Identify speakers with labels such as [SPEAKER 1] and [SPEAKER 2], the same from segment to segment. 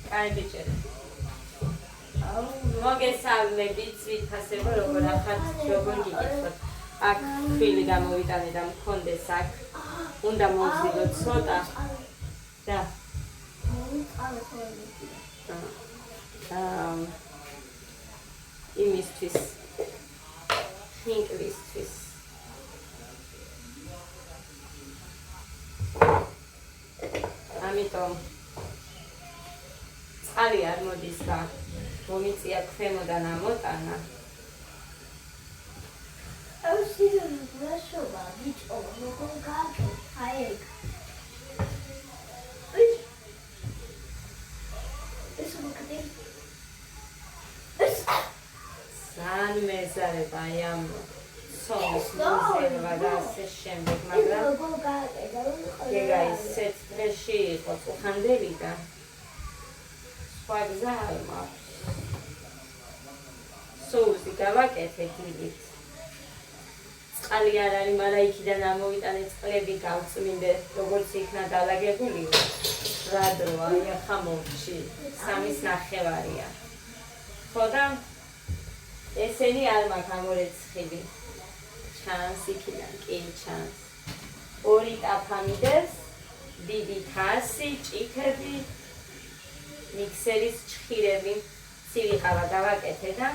[SPEAKER 1] კაი ბიჭები. მოგესალმებით, ვითასება როგორ ახართ, როგორ გიგებთ. აქ ფილი გამოვიტანე და მქონდეს აქ. უნდა მოვზილოთ ცოტა. და იმისთვის ხინკლისთვის ამიტომ წყალი არ მოდის და მომიწია ქვემოდან ამოტანა. მეზარება აი ამ სოლის მოზელვა და ასე შემდეგ, მაგრამ ეგა ისეთ დღეში იყო წუხანდელი და სხვა გზა არ მაქვს. სოუსი გავაკეთე დილით. წყალი არ არის, მაგრამ იქიდან ამოვიტანე წყლები გავწმინდე, როგორც იქნა დალაგებული. რა დროა, აი ახლა მოვჭი, 3:30-ია. ხო და ესენი არ მაქვს ამორეცხილი. ჩანს იქიდან, კი ჩანს. 2 ტაფამიდებს, დიდი თასი, ჭიქები, მიქსერის ჩხირები, ცივიყავა გავაკეთე და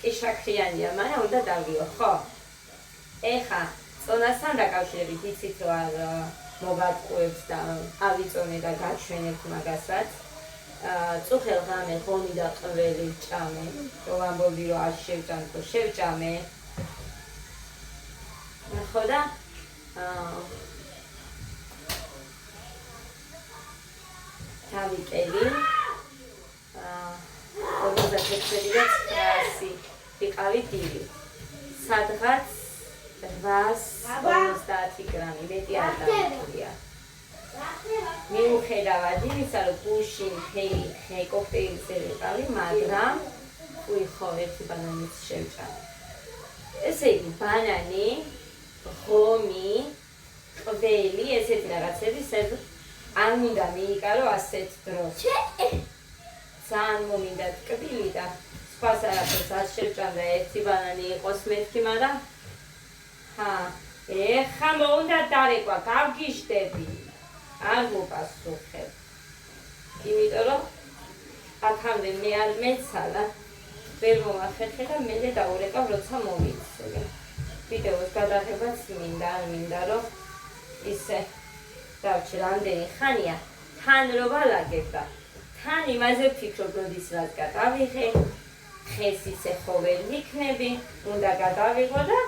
[SPEAKER 1] კი შაქრიანია, მაგრამ უნდა დავიო, ხო? ეხა წონასთან დაკავშირებით იცით რომ არ მოგატყუებს და ავიწონე და გაჩვენებთ მაგასაც. წუხელ ღამე ხონი და ყველი ჭამე, რომ ამბობდი რომ არ შევჭამო, შევჭამე. ხო და თავიკელი 56 და 900 ვიყავი დილით. სადღაც 850 გრამი, მეტი არ დავიქრია. მიუხედავად იმისა, რომ გუშინ ხე კოქტეილზე ვიყავი, მაგრამ ხო ერთი ბანანიც შევჭამე. ესე იგი, ბანანი, ღომი, ყველი, ესეთი რაღაცები არ მინდა მიიკარო ასეთ დროს. ძალიან მომინდა ტკბილი და სხვას არაფერს არ შევჭამდა, ერთი ბანანი იყოს მეთქი, მაგრამ ეხა მოუნდა დარეკვა, გავგიშდები. არ მოპასუხებ. იმიტომ რომ აქამდე მე არ მეცალა, ვერ მომახერხე და მერე დაურეკავ, როცა მომიცილე. ვიდეოს გადაღებაც მინდა, არ მინდა რომ ისე დავჭი რამდენი ხანია თან რო ვალაგებ და თან იმაზე ვფიქრობ, როდის რაც გადავიღე, ხეს ისე ხო ვერ ვიქნები, უნდა გადავიღო და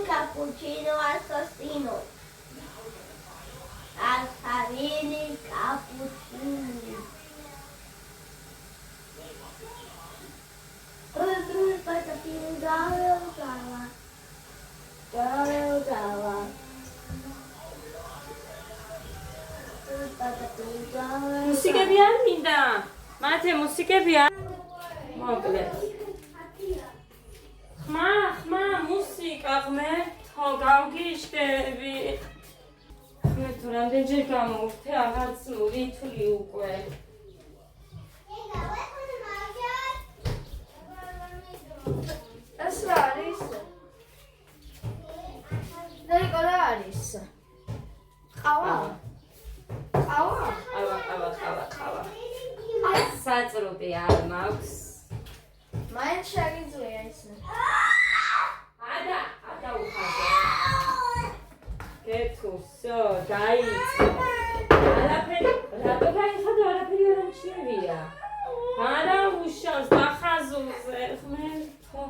[SPEAKER 1] cappuccino assassino. Assassini cappuccini. მუსიკები არ მინდა. მათე მუსიკები არ მოკლედ. ხმა მუსიკა ღმერთო გავგიშდები. ღმერთო რამდენჯერ გამოვხდე აღარც ვითვლი უკვე.
[SPEAKER 2] ეს რა არის? დარიკო რა არის? ყავა?
[SPEAKER 1] ყავა. საწრუპი არ მაქვს.
[SPEAKER 2] მაინც შეგიძლია ისე.
[SPEAKER 1] ადა უხარდა. კეთილსო, დაიწყო. არაფერი, რატო გაიხადე, არაფერი არ ამჩნევია. არა უშავს დახაზულზე, ღმერთო.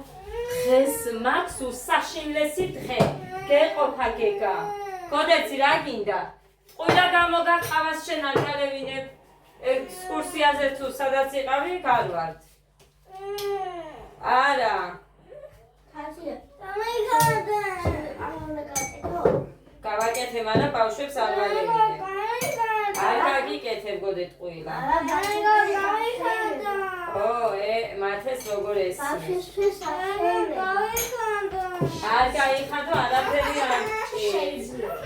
[SPEAKER 1] დღეს მაქვს უსაშინლესი დღე. გეყოფა გეგა. გოდეცი რა გინდა? ყვილა გამოგაყავას შენ არ გავევინებ. ექსკურსიაზე თუ სადაც იყავი, გავარდ. არა.
[SPEAKER 2] ხაზია.
[SPEAKER 1] გავაკეთე, მაგრამ ბავშვებს არ ვალევინებ. არ გაგიკეთებ გოდეთ ყვილა. მათეს როგორ ესმის? არ გაიხადო, არაფერი არ შეიძლება.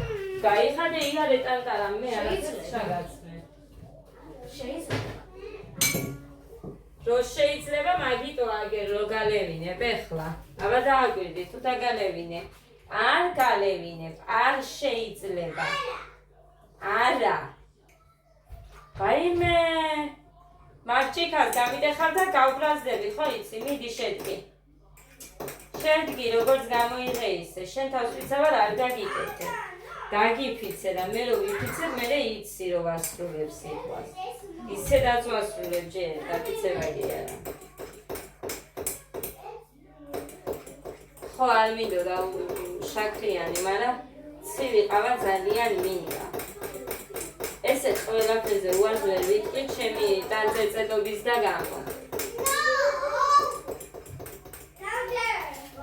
[SPEAKER 1] გაიხადე, იგარე ტანტარა, მე არაფერს შეგაცნე. რო შეიძლება მაგიტო აგერ რო გალევინებ ეხლა. აბა დააკვირდი, თუ დაგალევინე. არ გალევინებ, არ შეიძლება. არა. ვაიმე. მარჩიკას გამიდეხარ და გავბრაზდები, ხო იცი, მიდი შედგი. შედგი, როგორც გამოიღე ისე, შენ თავს ვიცავარ არ გაგიკეთე. გაგიფიცე და მე რო ვიფიცებ, მე იცი რო ვასრულებ სიტყვას. ისე დაწვასრულებ ჯერ, დაფიცება კი არა. ხო, არ მინდოდა შაქრიანი, მაგრამ ცივი ყავა ძალიან მინდა. ესეც ყველაფერზე უარს ვერ ვიტყვი, ჩემი დაწეწედობის და გამო.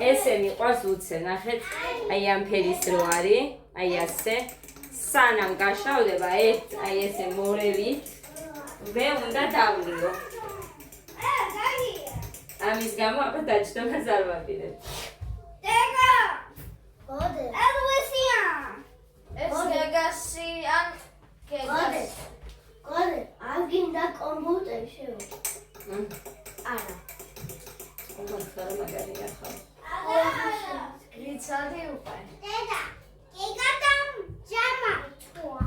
[SPEAKER 1] ესე მიყვარს უცე, ნახეთ, აი ამ ფერის რო არის, აი ასე, სანამ გაშავდება, აი ესე მორევით, მე უნდა დავლიო. ამის გამო აბა დაჯდომას არ ვაპირებ.
[SPEAKER 2] ეს გეგასი ან გეგას? არ გინდა კომპიუტერი შევიდე. არა.
[SPEAKER 1] ხარ მაგარია ხარ.
[SPEAKER 2] გრიცადი უკვე.
[SPEAKER 3] დედა, გეგატამ ჯამაჩქვა.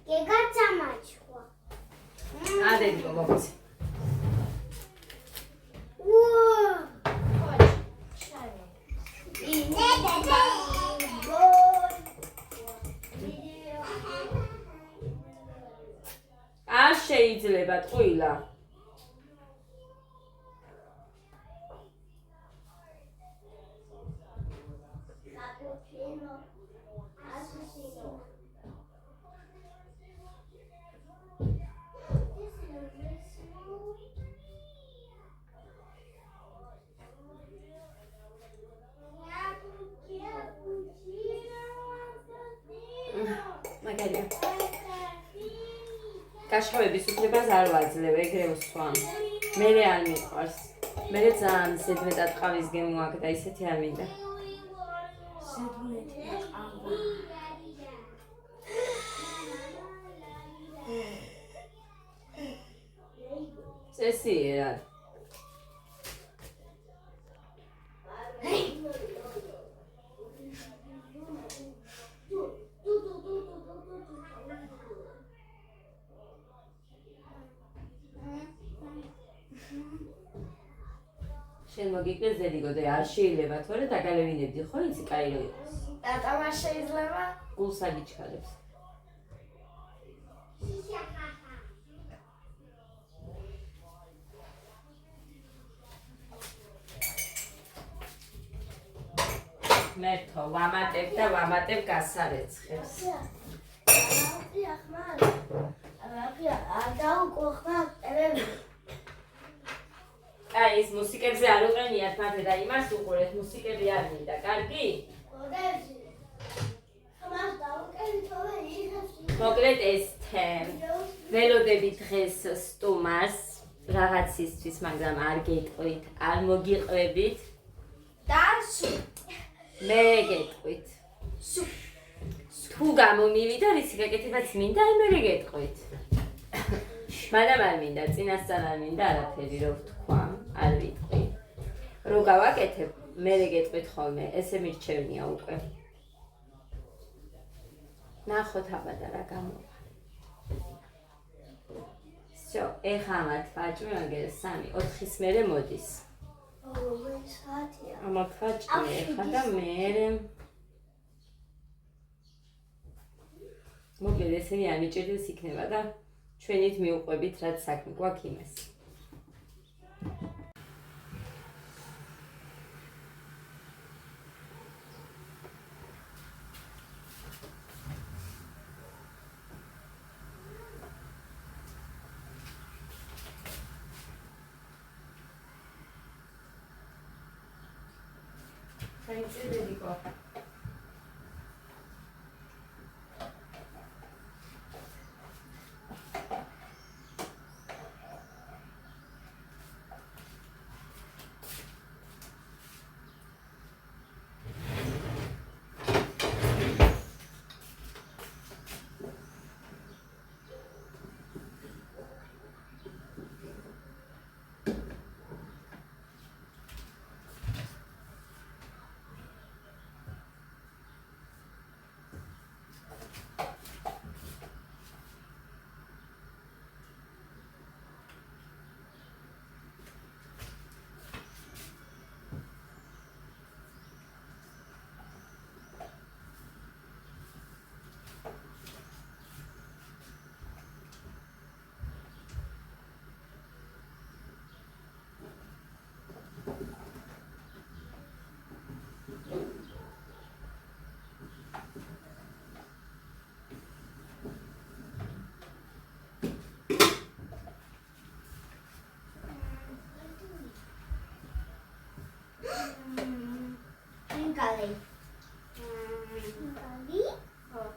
[SPEAKER 3] გეგა ჯამაჩქვა.
[SPEAKER 1] ადედი მოგცი. არ შეიძლება ტყუილა. მაგალია. გაშავების უფლებას არ ვაძლევ, ეგრე ვსვამ. მე არ მიყვარს. მე ძალიან ზედმეტად ყავის გემო აქვს და ისეთი არ მინდა.
[SPEAKER 2] ზედმეტი ყავა.
[SPEAKER 1] წესიერად. შენ მოგიკლეს დედიგო და არ შეიძლება თორე დაგალევინებდი, ხო იცი კაი რო იყოს.
[SPEAKER 2] დატავა შეიძლება?
[SPEAKER 1] გულს აგიჩქარებს. მერთო ვამატებ და ვამატებ გასარეცხებს. აი ეს მუსიკებზე არ უყენიათ მათე და იმას უყურეთ, მუსიკები არ მინდა, კარგი?
[SPEAKER 3] გოდეცი. ხმას დავუკეთე თორე იქაც
[SPEAKER 1] მოკლედ ეს თე ველოდები დღეს სტუმარს რაღაცისთვის, მაგრამ არ გეტყვით, არ მოგიყვებით
[SPEAKER 2] და
[SPEAKER 1] მე გეტყვით. თუ გამომივიდა რისი გაკეთებაც მინდა, მე გეტყვით. მაგრამ არ მინდა, წინასწარ არ მინდა არაფერი რო ვთქვა, არ ვიტყვი. რო გავაკეთებ, მე გეტყვით ხოლმე, ესე მირჩევნია უკვე. ნახოთ აბადა რა გამოვა. всё, ეხა ამათ ვაჭრი, მაგერ 3-4-ის მერე მოდის.
[SPEAKER 2] ოღონდ საათია.
[SPEAKER 1] ამათ ვაჭრი ეხა და მერე მოკლედ ესენი ამიჭერდეს იქნება და ჩვენით მიუყვებით რაც საქმე გვაქვს იმას. Federico.
[SPEAKER 2] Gali.
[SPEAKER 3] Gali?
[SPEAKER 2] Oh.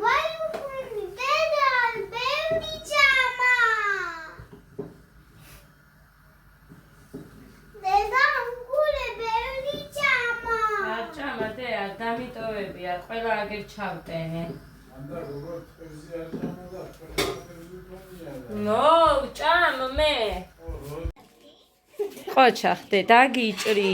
[SPEAKER 3] Why you put me there, baby Chama? Deda, ungule baby Chama.
[SPEAKER 1] Chama, te ar damitovebi, ar ყველა აგერ ჩავტენე.
[SPEAKER 4] ანდა როგორ ხეზე არ ჩამოდა, ხეზე გონია.
[SPEAKER 1] ნო, ჭამ მე. ყოჩა ხდე დაგიჭრი.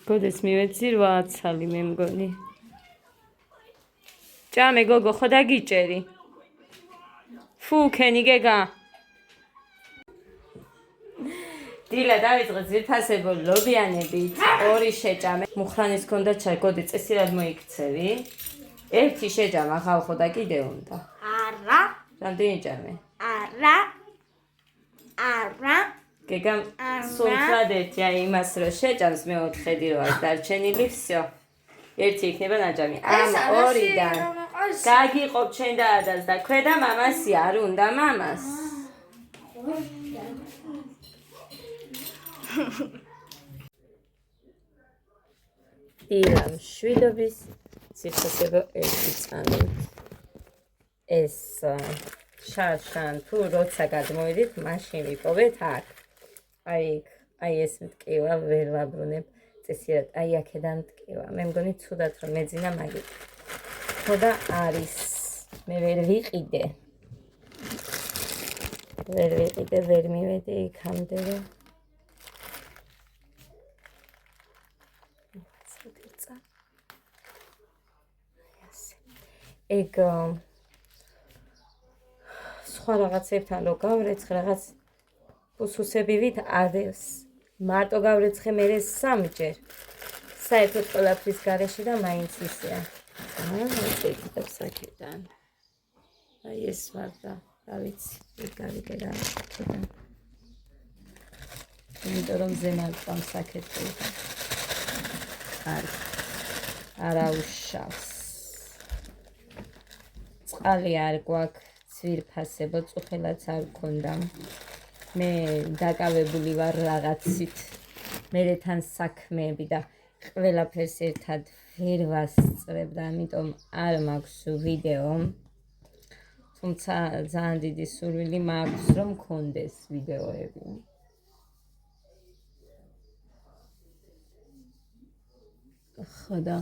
[SPEAKER 1] გოდეს მივეცი 8 ცალი მე მგონი. ჭამე გოგო ხო დაგიჭერი. ფუ ქენი გეგა. დილა დავიწყე ძვირფასებო ლობიანებით, 2 შეჭამე. მუხრანის ქონდა ჩაგოდი წესირად მოიქცევი. 1 შეჭამა ხალ ხო და კიდე უნდა.
[SPEAKER 2] არა.
[SPEAKER 1] რამდენი ჭამე?
[SPEAKER 2] არა. არა.
[SPEAKER 1] გეგამ სულთად ერთი აი იმას რო შეჭამს მე 4-დი რო არის დარჩენილი, всё. 1 იქნება ნაჭამი. ამ 2-დან გაგიყოფ ჩვენ და ადას და ქვედა მამასი არ უნდა მამას. დილამ შვიდობის ციხესებო 1 წამი. ეს შარშან თუ როცა გადმოვიდით, მაშინ ვიპოვეთ აქ. აი ეს მტკივა ვერ ვაბრუნებ წესიერ, აი აქედან მტკივა. მე მგონი ცუდად რომ მეძინა მაგით. ხო და არის. მე ვერ ვიყიდე. ვერ მივედი იქამდე რომ ეგ სხვა რაღაცებთან რო გავრეცხ რაღაც უსუსებივით ადევს. მარტო გავრეცხე მე 3-ჯერ. საერთოდ ყველაფრის გარეშე და მაინც ისეა. წეცდებს აქედან. აი ეს ვარ და რა ვიცი, ეგ გავიგე რა აქედან. იმიტომ რომ ზემალყავს საკეთე. არა უშავს. წყალი არ გვაქვს, ძვირფასებო, წუხელაც არ გქონდა. მე დაკავებული ვარ რაღაცით. მე თან საქმეები და ყველაფერს ერთად ვერ ვასწრებ და ამიტომ არ მაქვს ვიდეო. თუმცა ძალიან დიდი სურვილი მაქვს რომ მქონდეს ვიდეოები. ხო და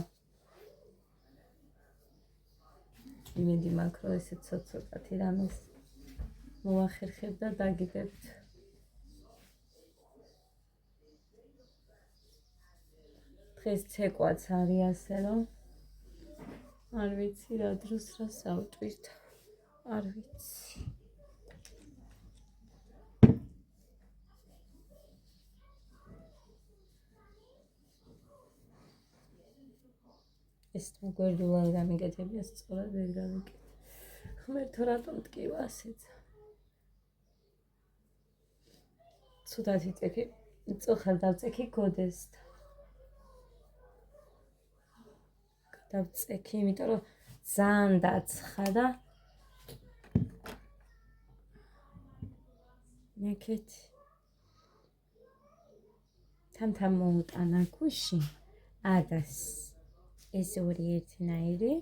[SPEAKER 1] იმედი მაქვს რომ ესე ცოტ-ცოტათი რამეს მოვახერხებ და დაგიდებთ. დღეს ცეკვაც არის ასე რომ არ ვიცი რა დროს რა საუტვირთ. არ ვიცი. ეს გვერდულად გამიგეთებია სწორად ვერ გავიკეთე. ღმერთო რატომ ტკივა ასეცა. ცუდად ვიწექი, წუხელ დავწექი გოდესთან. დავწექი, იმიტომ რომ ძალიან დაცხა და მეკეთ თან მოუტანა გუში ადას ეს ორი ერთნაირი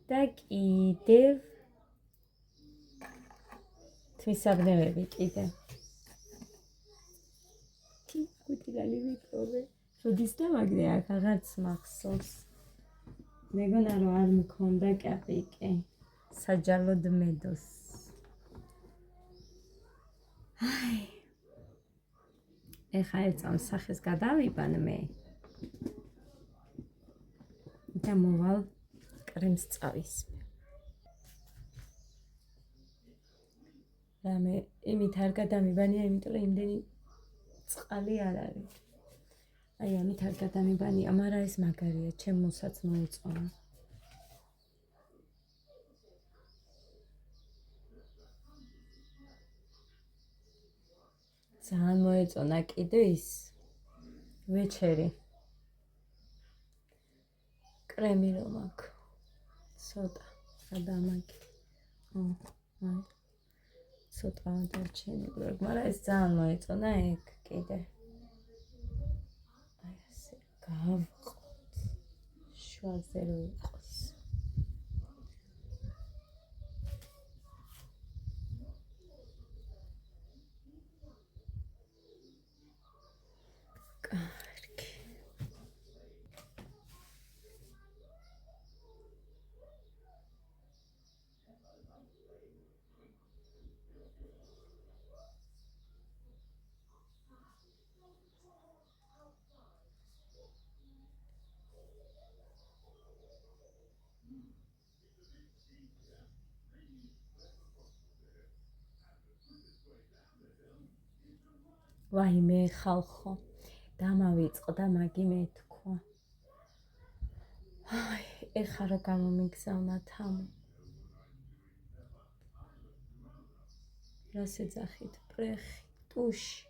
[SPEAKER 1] და კიდევ თვისაბნევები კიდე კუტილალი მიკრობე როდის დამაგდე აქ აღარც მახსოვს. მეგონა რომ არ მქონდა კაპიკი საჯაროდ მედოს. აი ეხა ეწამ სახეს გადავიბან მე და მოვალ კრემს წავისმე. რამე იმით არ გადამიბანია, იმიტომ რომ იმდენი წყალი არ არის. აი ამით არ გადამიბანია, მაგრამ ეს მაგარია, ჩემოსაც მოეწონა. ძალიან მოეწონა კიდე ის ვეჩერი. კრემი რომ აქვს. ცოტა გადამაგე. აი. ცოტა დარჩენილი, მაგრამ ეს ძალიან მოეწონა ეგ კიდე. აი ასე გავყოთ. შუაზე რო იყოს. კარგი. ვაიმე ხალხო, დამავიწყდა მაგი მეთქვა. აი, ეხა რა გამომიგზავნა თამო. რას ეძახით? პრეხი, ტუში.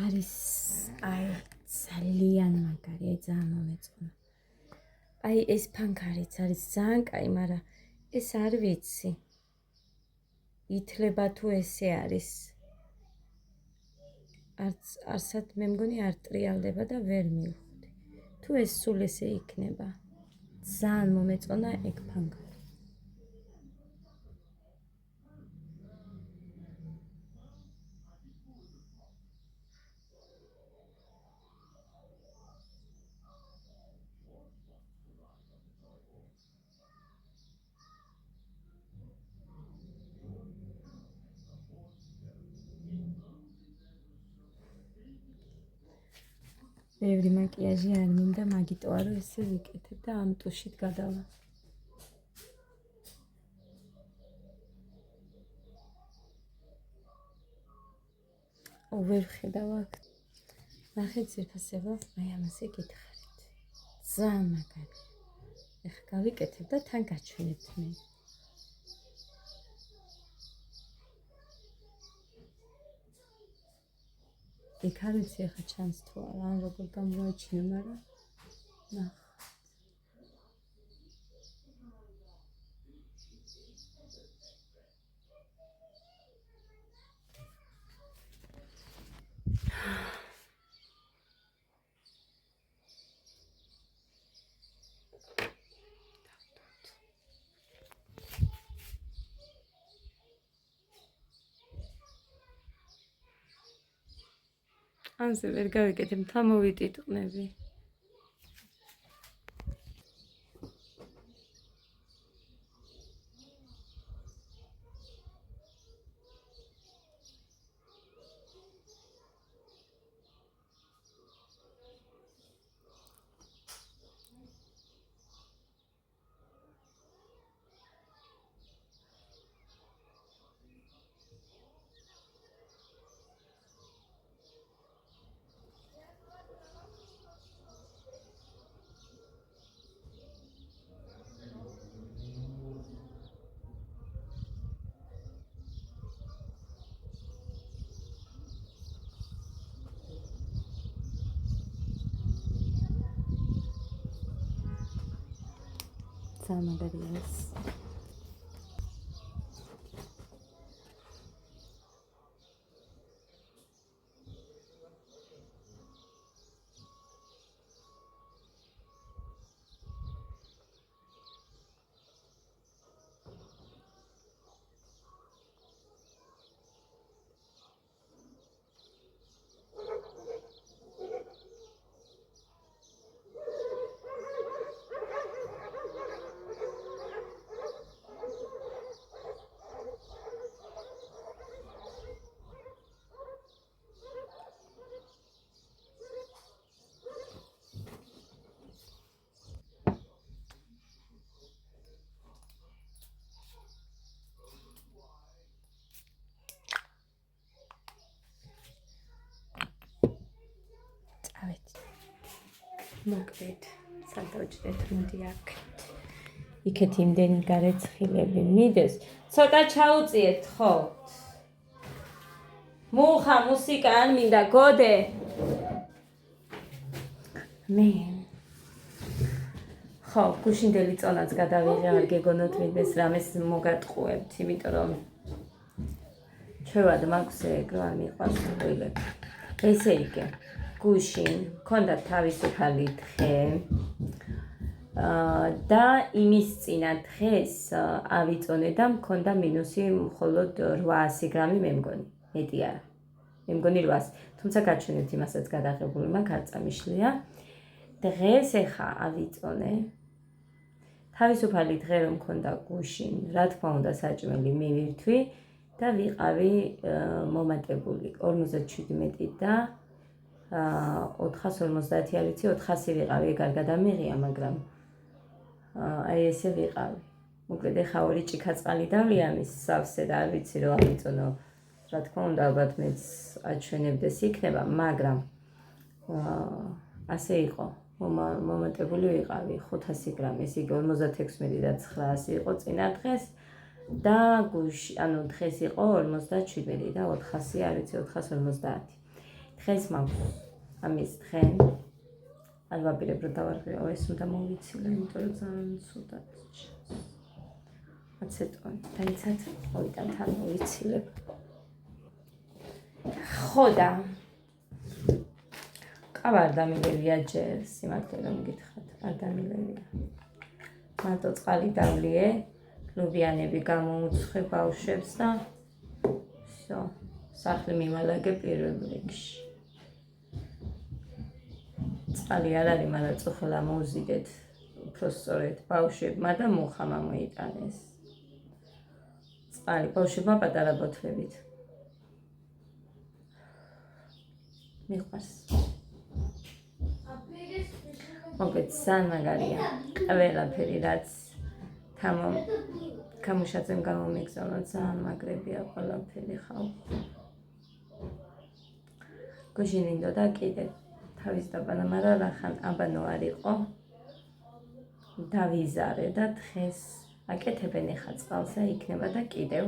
[SPEAKER 1] არის, აი, ძალიან მაგარი, ძალიან მომეწონა. აი, ეს ფანქარიც არის ძალიან კაი, მაგრამ ეს არ ვიცი. ითლება თუ ესე არის. არსად მე მგონი არ ტრიალდება და ვერ მივხვდი. თუ ეს სულ ესე იქნება. ძალიან მომეწონა ეგ ფანქარი. ბევრი მაკიაჟი არ მინდა, მაგიტოა რომ ესე ვიკეთებ და ამ ტუშით გადავა. ვერ ვხედავ აქ. ნახეთ ძირფასება, აი ამაზე გითხარით. ძალიან მაგარი. ეხლა გავიკეთებ და თან გაჩვენებთ მე. იქ არ ვიცი ახლა ჩანს თუ არა, ან როგორ გამოაჩინე, მაგრამ ნახეთ. ამზე ვერ გავიკეთებ, თამოვიტიტყნები. Magarias. მოკლედ, სადავჭდეთ მოდი აქეთ. იქეთ იმდენი გარეცხილები მიდეს. ცოტა ჩაუწიეთ ხო? მუხა, მუსიკა არ მინდა, გოდე. მე ხო, გუშინდელი წონაც გადავიღე, არ გეგონოთ მიდეს რამეს მოგატყუებთ, იმიტომ რომ ჩვევად მაქვს ეგ რომ არ მიყვარს ტყუილები. ესე იგი გუშინ მქონდა თავისუფალი დღე და იმის წინა დღეს ავიწონე და მქონდა მინუსი მხოლოდ 800 გრამი მე მგონი, მეტი არა. მე მგონი 800, თუმცა გაჩვენებთ იმასაც გადაღებული მაქვს, არ წამიშლია. დღეს ეხა ავიწონე. თავისუფალი დღე რომ მქონდა გუშინ, რა თქმა უნდა საჭმელი მივირთვი და ვიყავი მომატებული 57 და 450 არ ვიცი 400 ვიყავი, ეგ არ გადამიღია, მაგრამ აი ესე ვიყავი. მოკლედ ეხა ორი ჭიქაწყალი დავლია მის სავსე და არ ვიცი რომ ავიწონო. რა თქმა უნდა ალბათ მეც აჩვენებდეს იქნება, მაგრამ ასე იყო. მომატებული ვიყავი 500 გრამი, ეს იგი 56 და 900 იყო წინა დღეს და გუშინ, ანუ დღეს იყო 57 და 400, არ ვიცი 450. დღეს მაქვს ამის დღე. არ ვაპირებ რომ დავარღვიო, ეს უნდა მოვიცილო, იმიტომ რომ ძალიან ცუდად ჩანს. აცეტონი, დაიცად, ყოველთან თან მოვიცილებ. ხო და ყავა არ დამილევია ჯერ, სიმართლე რომ გითხრათ, არ დამილევია. მარტო წყალი დავლიე, ლობიანები გამოუცხე ბავშვებს და всё, სახლი მივალაგე პირველ რიგში. წყალი არ არის, მაგრამ წუხლა მოუზიდეთ უფრო სწორედ ბავშვებმა და მუხამ მოიტანეს. წყალი ბავშვებმა პატარა ბოთლებით. მიყვარს. მოკლედ ძალიან მაგარია. ყველაფერი რაც გამუშაძემ გამომიგზავნა, ძალიან მაგრებია ყველაფერი ხალხი. გუშინ მინდოდა კიდე თავის დაბანა, მაგრამ რახან აბანო არ იყო. დავიზარე და დღეს აკეთებენ ეხა წყალსა იქნება და კიდევ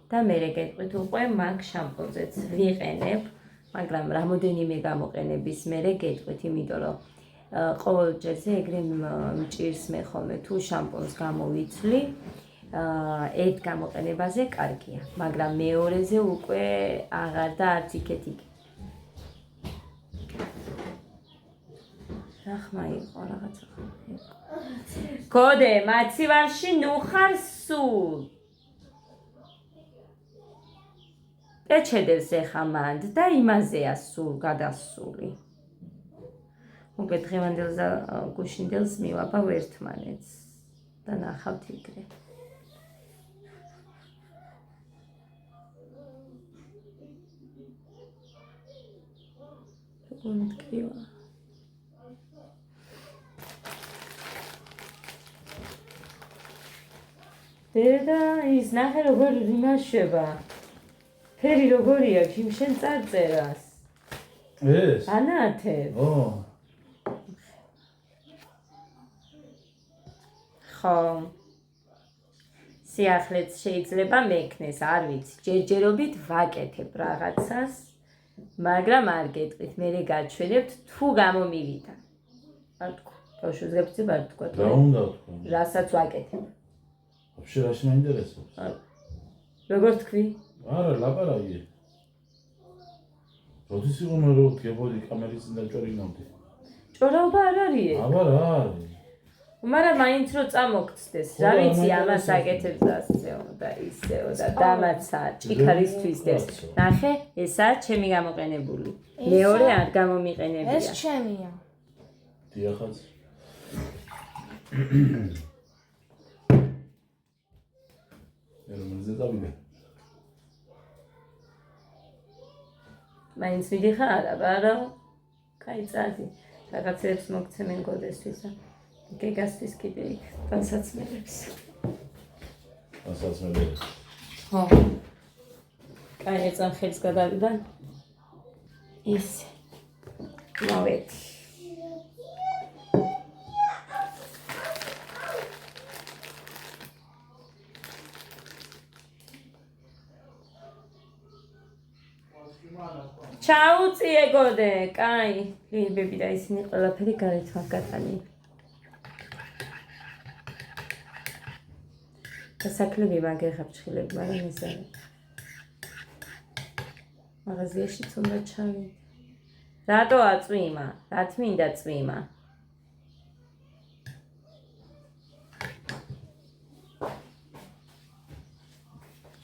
[SPEAKER 1] და მე გეტყვით უკვე მაგ შამპუნზეც ვიყენებ, მაგრამ რამოდენიმე გამოყენების მერე გეტყვით, იმიტომ რომ ყოველ ჯერზე ეგრე მჭირს მე ხოლმე თუ შამპუნს გამოვიცვლი, ერთ გამოყენებაზე კარგია, მაგრამ მეორეზე უკვე აღარ და არც იქეთ-იქ. რა ხმა იყო რაღაცა. გოდე, მაცივარში ნუ ხარ სულ. ეჩედებს ეხა მანდ და იმაზეა სულ გადასული. მოგეთ დღევანდელს და გუშინდელს მივაბავ ერთმანეთს და ნახავთ იქნე. მткრივა. დედა ის ნახე როგორ იმაშება. ფერი როგორი აქვს იმ შენ წარწერას.
[SPEAKER 4] ეს?
[SPEAKER 1] ანათებ. ხო. სიახლეც შეიძლება მექნეს, არ ვიცი. ჯერჯერობით ვაკეთებ რაღაცას, მაგრამ არ გეტყვით, მერე გაჩვენებთ თუ გამომივიდა. არ თქვა. ბავშვებს გეფცებ არ თქვა.
[SPEAKER 4] რა უნდა თქვა?
[SPEAKER 1] რასაც ვაკეთებ.
[SPEAKER 4] Вообще რაში მაინტერესებს?
[SPEAKER 1] როგორ თქვი?
[SPEAKER 4] არა, ლაპარაკი. როდის იყო მე რო გებოდი კამერის წინ და ჭორინავდი?
[SPEAKER 1] ჭორაობა არ არის.
[SPEAKER 4] აბა რა არის?
[SPEAKER 1] მაგრამ მაინც რო წამოგწდეს, რა ვიცი ამას აკეთებს ასეო და ისეო და დამაცა ჭიქარისთვის დებს. ნახე, ესაა ჩემი გამოყენებული. მეორე არ გამომიყენებია.
[SPEAKER 2] ეს ჩემია.
[SPEAKER 4] დიახაც. ერმაზე დავიდე.
[SPEAKER 1] მაინც მიდიხარ, აბა კაი წადი. რაღაცებს მოგცემენ გოდესთვის და გეგასთვის კიდე იქ განსაცმელებს.
[SPEAKER 4] განსაცმელებს.
[SPEAKER 1] ხო. კაი ეცამ ხელს გადავიდა. ის მოვეთ. ჩაუწიე გოდე, კაი. ლიბები და ისინი ყველაფერი გარეთ მაგათანი. დასაკლები მაგერხა ფრჩხილები, მაგრამ ეს არის. მაღაზიაში უნდა ჩავიდე. რატოა წვიმა? რაც მინდა წვიმა?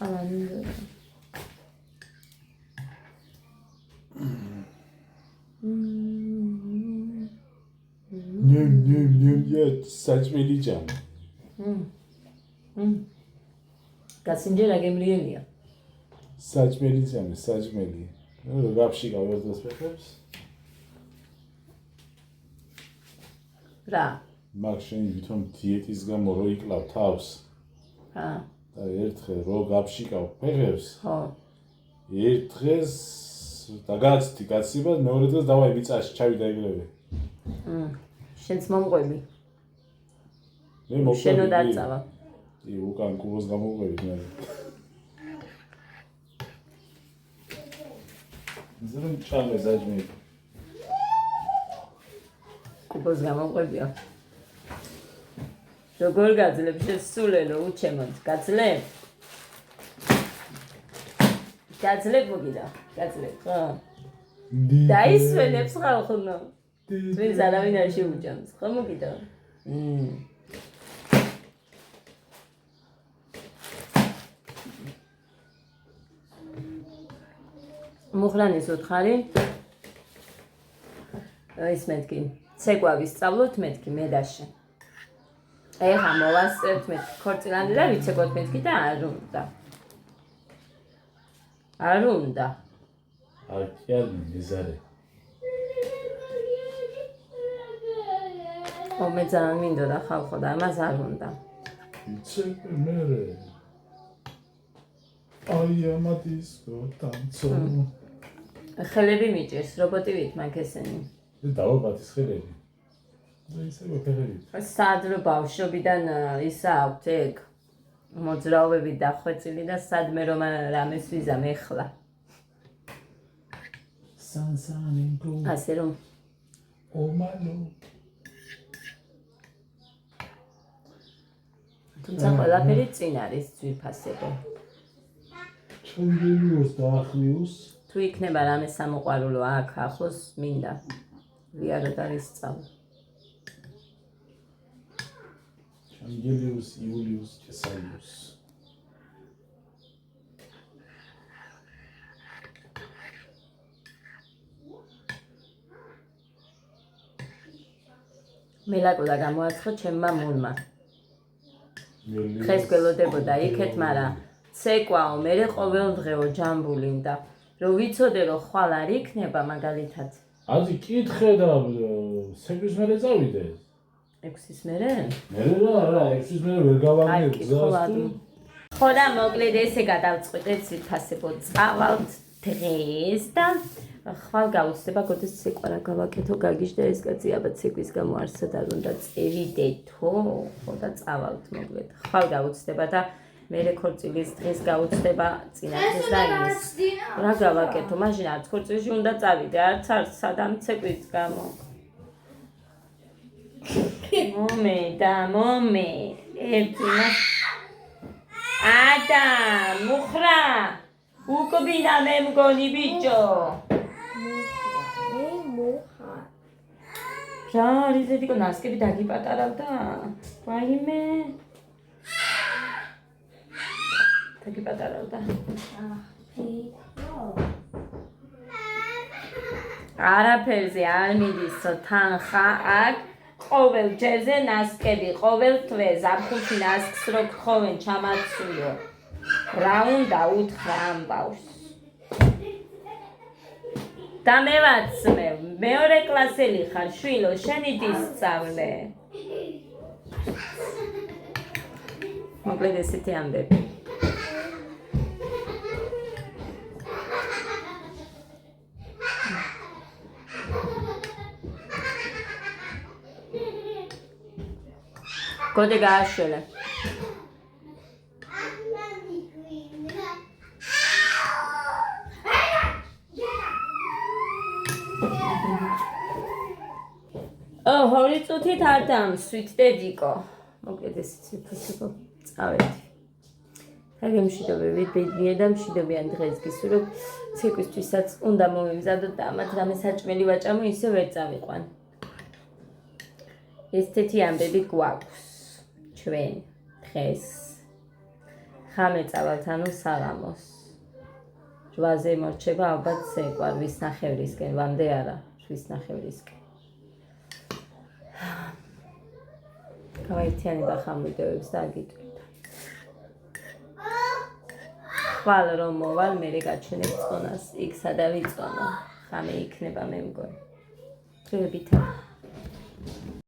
[SPEAKER 1] ალანდა.
[SPEAKER 4] ნე საჭმელი ჯამი.
[SPEAKER 1] გასინჯერა გემრიელია.
[SPEAKER 4] საჭმელი ჯამი, საჭმელი. ნუ გაფში გავერდოს ფეხებს.
[SPEAKER 1] რა?
[SPEAKER 4] მაგ შენ ვითომ დიეტის გამო რო იკლავ თავს.
[SPEAKER 1] რა?
[SPEAKER 4] და ერთხელ რო გაფშიკავ ფეხებს.
[SPEAKER 1] ხო.
[SPEAKER 4] ერთ დღეს და გაცდი გაცება, მეორე დღეს დავაი მიწაში ჩავიდა ეგრევე.
[SPEAKER 1] შენც მომყვები.
[SPEAKER 4] მე მოყვები.
[SPEAKER 1] შენო დაწავა.
[SPEAKER 4] უკან კუბოს გამოვყვებით მე. ზრუნ ჩამე საჭმელი.
[SPEAKER 1] კუბოს გამოვყვებია. როგორ გაძლებ შესულელო უჩემოთ, გაძლებ? გაძლებ მოგიდა, გაძლებ, ხო? დაისვენებს ხალხო. ვინც არავინ არ შეუჭამს, ხო მოგიდა? მუხრანის უთხარი. ის მეთქი, ცეკვა ვისწავლოთ მეთქი მე და შენ. ეხა მოვასწრებთ მეთქი ქორწილამდე და ვიცეკოთ მეთქი და არ უნდა. არ უნდა.
[SPEAKER 4] არ ქიანი მიზარე.
[SPEAKER 1] მე ძალიან მინდოდა ხალხო და ამას არ უნდა.
[SPEAKER 4] იცეკვე მერე. აი ამადისკო თანცო.
[SPEAKER 1] ხელები მიჭირს, რობოტი ვით მაგ ესენი.
[SPEAKER 4] დავაბათის ხელები. და ისევ ფეხები.
[SPEAKER 1] სად რო ბავშვობიდან ისა აქვთ ეგ მოძრაობები დახვეწილი და სადმე რომ რამეს ვიზამ ეხლა.
[SPEAKER 4] სანსანინგო.
[SPEAKER 1] ასე რომ
[SPEAKER 4] ომალო.
[SPEAKER 1] თუმცა ყველაფერი წინ არის ძვირფასებო.
[SPEAKER 4] ჩანგელიოს დაახლიოს.
[SPEAKER 1] თუ იქნება რამე სამოყვარულო აქ ახლოს მინდა ვიაროთ არის სწავლა.
[SPEAKER 4] ჩანგელიოს იულიუს კესალიუს.
[SPEAKER 1] მელაკოდა გამოაცხო ჩემმა მულმა.
[SPEAKER 4] მელი
[SPEAKER 1] დღეს გველოდებოდა იქეთ, მაგრამ ცეკვაო, მერე ყოველდღეო ჯამბულინდა. რომ ვიცოდე, რომ ხვალ არ იქნება მაგალითად.
[SPEAKER 4] აზი კითხე და სეკვის მერე წავიდე.
[SPEAKER 1] 6-ის მერე?
[SPEAKER 4] მერე რა 6-ის მერე ვერ გავაგნებ გზას თუ
[SPEAKER 1] ხო და მოკლედ ესე გადავწყვიტეთ სიტფასებო წავალთ დღეს და ხვალ გაუცდება გოდეს ცეკვა რა გავაკეთო გაგიჟდა ეს კაცი აბა ცეკვის გამო არსად არ უნდა წევიდეთო ხო და წავალთ მოკლედ ხვალ გაუცდება და მერე ქორწილის დღეს გაუცდება წინათეს და ის რა გავაკეთო მაშინ არც ქორწილში უნდა წავიდე არც სადამ ცეკვის გამო მომე ერთინა Adam, მუხრა უკბინა მე მგონი ბიჭო რა არის ეთიკო ნასკები დაგიპატარავდა ვაიმე დაგიპატარავდა არაფერზე არ მიდისო თანხა აქ ყოველ ჯერზე ნასკები, ყოველ თვე ზაფხულში ნასკს რო გთხოვენ ჩამაცვიო. რა უნდა უთხრა ამბავს. და მე ვაცმევ, მეორე კლასელი ხარ, შვილო, შენი დისწავლე. მოკლედ ესეთი ამბები. გოდე გააშველე. ორი წუთით არ დამსვით დედიკო. მოკლედ ესეც ფასება წავედი. თაგემშვიდობებით ბედნიერ და მშვიდობიან დღეს გისურვებ. ცეკვისთვისაც უნდა მომემზადოთ და ამათ რამე საჭმელი ვაჭამო ისე ვერ წავიყვან. ესეთი ამბები გვაქვს. ჩვენ დღეს ხამე წავალთ ანუ საღამოს 8-ზე მორჩება ალბათ ცეკვა 8:30-ისკენ ვამდე არა 8:30-ისკენ გავაერთიანება ხამ ვიდეოებს და აგიტვით ხვალ რომ მოვალ მერე გაჩვენებ წონას იქ სადა ვიწონო ხამე იქნება მე მგონი დროებითა